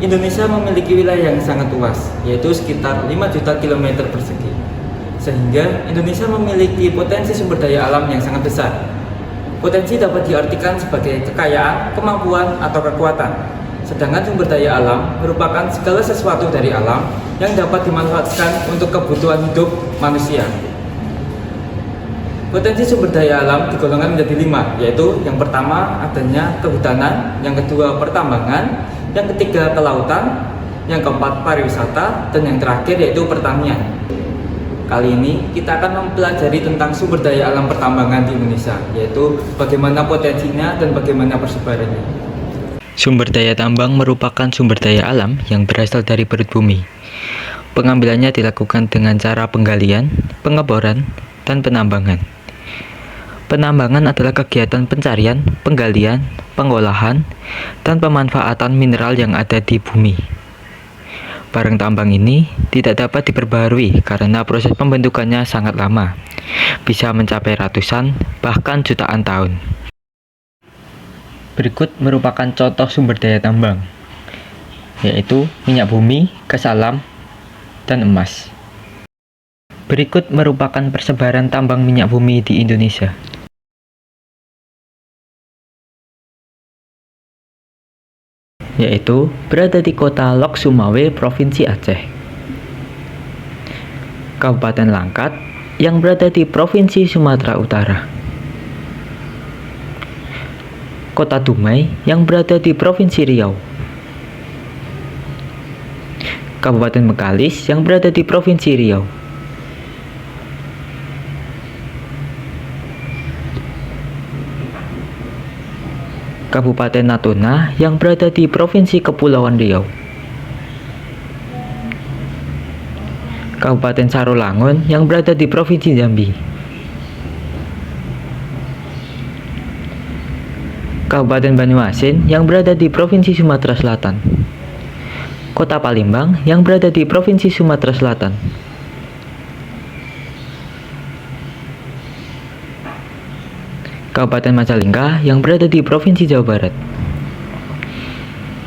Indonesia memiliki wilayah yang sangat luas, yaitu sekitar 5 juta kilometer persegi. Sehingga Indonesia memiliki potensi sumber daya alam yang sangat besar. Potensi dapat diartikan sebagai kekayaan, kemampuan, atau kekuatan. Sedangkan sumber daya alam merupakan segala sesuatu dari alam yang dapat dimanfaatkan untuk kebutuhan hidup manusia. Potensi sumber daya alam digolongkan menjadi 5, yaitu yang pertama adanya kehutanan, yang kedua pertambangan, yang ketiga kelautan, yang keempat pariwisata, dan yang terakhir yaitu pertanian. Kali ini kita akan mempelajari tentang sumber daya alam pertambangan di Indonesia, yaitu bagaimana potensinya dan bagaimana persebarannya. Sumber daya tambang merupakan sumber daya alam yang berasal dari perut bumi. Pengambilannya dilakukan dengan cara penggalian, pengeboran, dan penambangan. Penambangan adalah kegiatan pencarian, penggalian, pengolahan, dan pemanfaatan mineral yang ada di bumi. Barang tambang ini tidak dapat diperbaharui karena proses pembentukannya sangat lama, bisa mencapai ratusan, bahkan jutaan tahun. Berikut merupakan contoh sumber daya tambang, yaitu minyak bumi, gas alam, dan emas. Berikut merupakan persebaran tambang minyak bumi di Indonesia. Yaitu berada di kota Lok Sumawe, Provinsi Aceh. Kabupaten Langkat yang berada di Provinsi Sumatera Utara. Kota Dumai yang berada di Provinsi Riau. Kabupaten Bengkalis yang berada di Provinsi Riau. Kabupaten Natuna yang berada di Provinsi Kepulauan Riau. Kabupaten Sarolangun yang berada di Provinsi Jambi. Kabupaten Banyuasin yang berada di Provinsi Sumatera Selatan. Kota Palembang yang berada di Provinsi Sumatera Selatan. Kabupaten Majalengka yang berada di Provinsi Jawa Barat.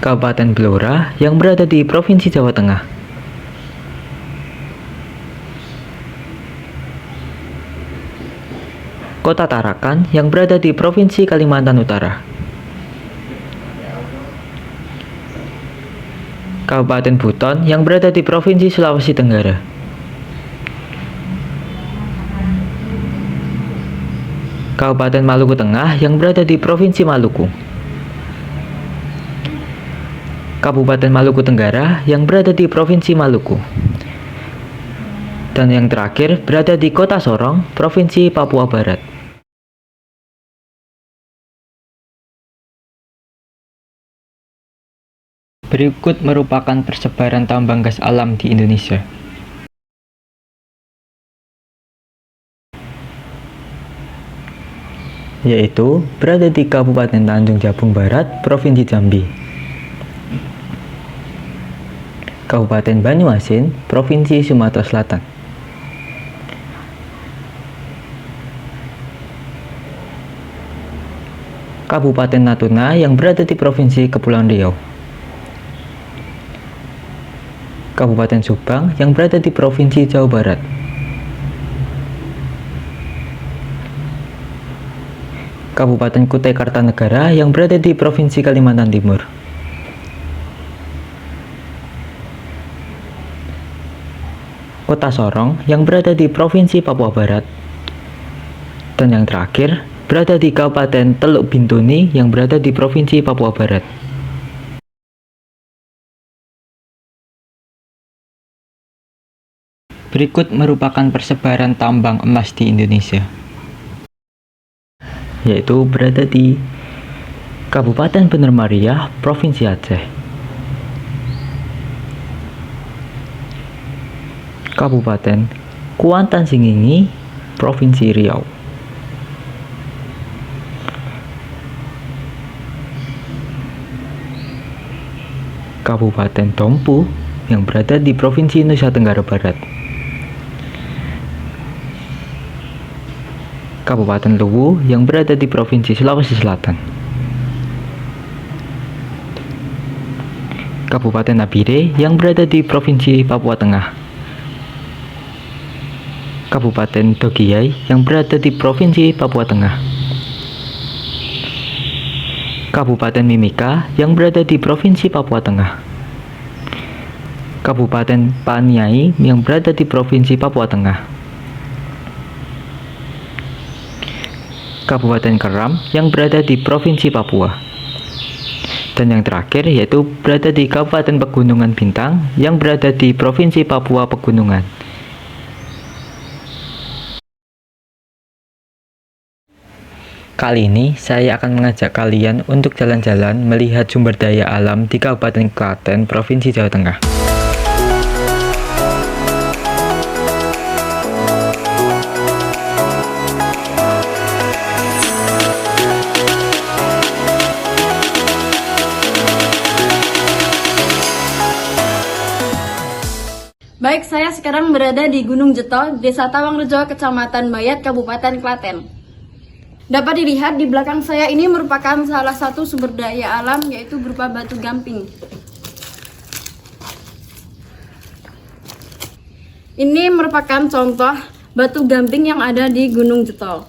Kabupaten Blora yang berada di Provinsi Jawa Tengah. Kota Tarakan yang berada di Provinsi Kalimantan Utara. Kabupaten Buton yang berada di Provinsi Sulawesi Tenggara. Kabupaten Maluku Tengah yang berada di Provinsi Maluku. Kabupaten Maluku Tenggara yang berada di Provinsi Maluku. Dan yang terakhir berada di Kota Sorong, Provinsi Papua Barat. Berikut merupakan persebaran tambang gas alam di Indonesia. Yaitu berada di Kabupaten Tanjung Jabung Barat, Provinsi Jambi. Kabupaten Banyuasin, Provinsi Sumatera Selatan. Kabupaten Natuna yang berada di Provinsi Kepulauan Riau. Kabupaten Subang yang berada di Provinsi Jawa Barat. Kabupaten Kutai Kartanegara yang berada di Provinsi Kalimantan Timur. Kota Sorong yang berada di Provinsi Papua Barat. Dan yang terakhir berada di Kabupaten Teluk Bintuni yang berada di Provinsi Papua Barat. Berikut merupakan persebaran tambang emas di Indonesia, yaitu berada di Kabupaten Bener Meriah, Provinsi Aceh. Kabupaten Kuantan Sengingi, Provinsi Riau. Kabupaten Tompu yang berada di Provinsi Nusa Tenggara Barat. Kabupaten Luwu yang berada di Provinsi Sulawesi Selatan. Kabupaten Nabire yang berada di Provinsi Papua Tengah, Kabupaten Dogiyai yang berada di Provinsi Papua Tengah, Kabupaten Mimika yang berada di Provinsi Papua Tengah, Kabupaten Paniai yang berada di Provinsi Papua Tengah, Kabupaten Keram yang berada di Provinsi Papua, dan yang terakhir yaitu berada di Kabupaten Pegunungan Bintang yang berada di Provinsi Papua Pegunungan. Kali ini saya akan mengajak kalian untuk jalan-jalan melihat sumber daya alam di Kabupaten Klaten, Provinsi Jawa Tengah. Baik, saya sekarang berada di Gunung Jeto, Desa Tawangrejo, Kecamatan Bayat, Kabupaten Klaten. Dapat dilihat di belakang saya ini merupakan salah satu sumber daya alam, yaitu berupa batu gamping. Ini merupakan contoh batu gamping yang ada di Gunung Jeto.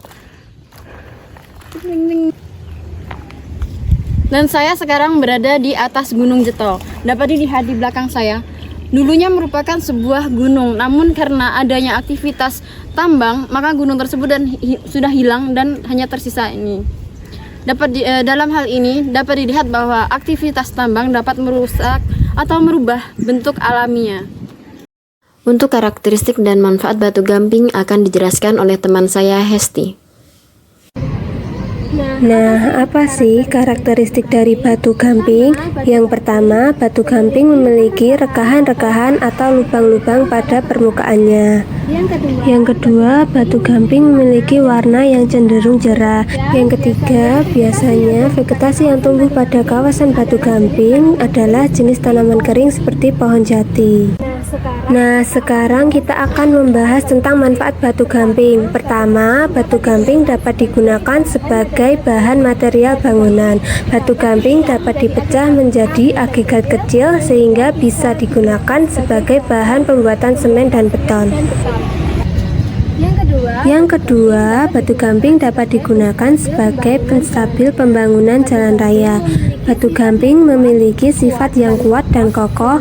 Dan saya sekarang berada di atas Gunung Jeto. Dapat dilihat di belakang saya. Dulunya merupakan sebuah gunung, namun karena adanya aktivitas tambang, maka gunung tersebut sudah hilang dan hanya tersisa ini. Dalam hal ini dapat dilihat bahwa aktivitas tambang dapat merusak atau merubah bentuk alaminya. Untuk karakteristik dan manfaat batu gamping akan dijelaskan oleh teman saya, Hesti. Nah, apa sih karakteristik dari batu gamping? Yang pertama, batu gamping memiliki rekahan-rekahan atau lubang-lubang pada permukaannya. Yang kedua, batu gamping memiliki warna yang cenderung cerah. Yang ketiga, biasanya vegetasi yang tumbuh pada kawasan batu gamping adalah jenis tanaman kering seperti pohon jati. Nah, sekarang kita akan membahas tentang manfaat batu gamping. Pertama, batu gamping dapat digunakan sebagai bahan material bangunan. Batu gamping dapat dipecah menjadi agregat kecil sehingga bisa digunakan sebagai bahan pembuatan semen dan beton. Yang kedua, batu gamping dapat digunakan sebagai penstabil pembangunan jalan raya. Batu gamping memiliki sifat yang kuat dan kokoh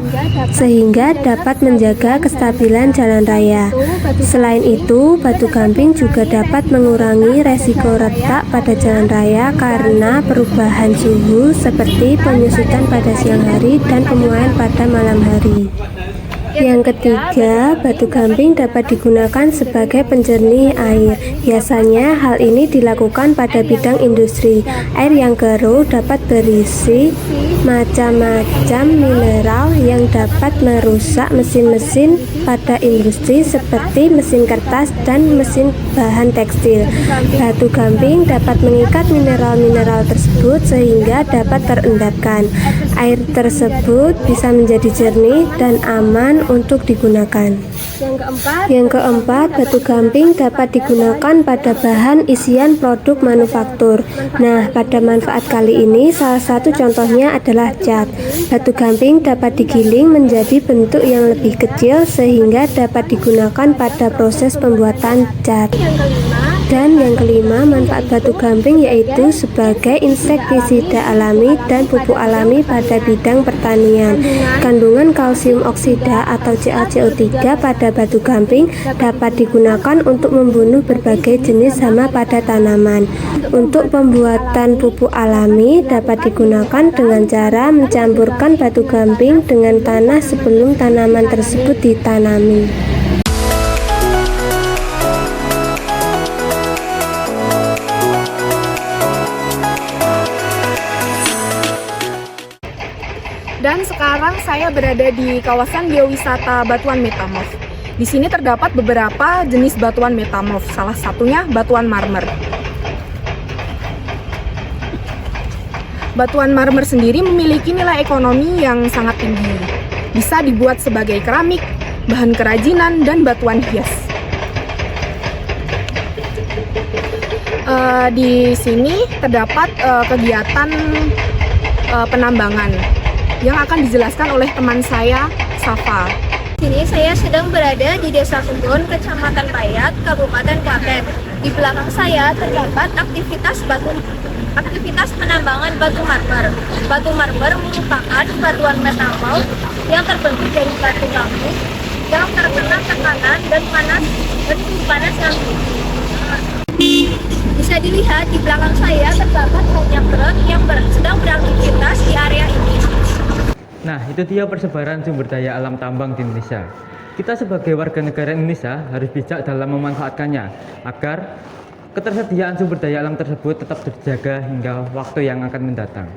sehingga dapat menjaga kestabilan jalan raya. Selain itu, batu gamping juga dapat mengurangi resiko retak pada jalan raya karena perubahan suhu seperti penyusutan pada siang hari dan pemuaian pada malam hari. Yang ketiga, batu gamping dapat digunakan sebagai penjernih air. Biasanya hal ini dilakukan pada bidang industri. Air yang keruh dapat berisi macam-macam mineral yang dapat merusak mesin-mesin pada industri seperti mesin kertas dan mesin bahan tekstil. Batu gamping dapat mengikat mineral-mineral tersebut sehingga dapat terendapkan. Air tersebut bisa menjadi jernih dan aman untuk digunakan. Yang keempat, batu gamping dapat digunakan pada bahan isian produk manufaktur. Nah, pada manfaat kali ini salah satu contohnya adalah cat. Batu gamping dapat digiling menjadi bentuk yang lebih kecil sehingga dapat digunakan pada proses pembuatan cat. Dan yang kelima, manfaat batu gamping yaitu sebagai insektisida alami dan pupuk alami pada bidang pertanian. Kandungan kalsium oksida atau CaCO3 pada batu gamping dapat digunakan untuk membunuh berbagai jenis hama pada tanaman. Untuk pembuatan pupuk alami dapat digunakan dengan cara mencampurkan batu gamping dengan tanah sebelum tanaman tersebut ditanami. Dan sekarang saya berada di kawasan biowisata Batuan Metamorf. Di sini terdapat beberapa jenis batuan metamorf, salah satunya batuan marmer. Batuan marmer sendiri memiliki nilai ekonomi yang sangat tinggi. Bisa dibuat sebagai keramik, bahan kerajinan, dan batuan hias. Di sini terdapat kegiatan penambangan yang akan dijelaskan oleh teman saya, Safa. Sini saya sedang berada di Desa Kebon, Kecamatan Payat, Kabupaten Klaten. Di belakang saya terdapat aktivitas penambangan batu marmer. Batu marmer merupakan batuan metamorf yang terbentuk dari batu gamping yang terkena tekanan dan suhu panas yang tinggi. Bisa dilihat di belakang saya terdapat banyak truk yang sedang beraktivitas di area ini. Nah, itu dia persebaran sumber daya alam tambang di Indonesia. Kita sebagai warga negara Indonesia harus bijak dalam memanfaatkannya agar ketersediaan sumber daya alam tersebut tetap terjaga hingga waktu yang akan mendatang.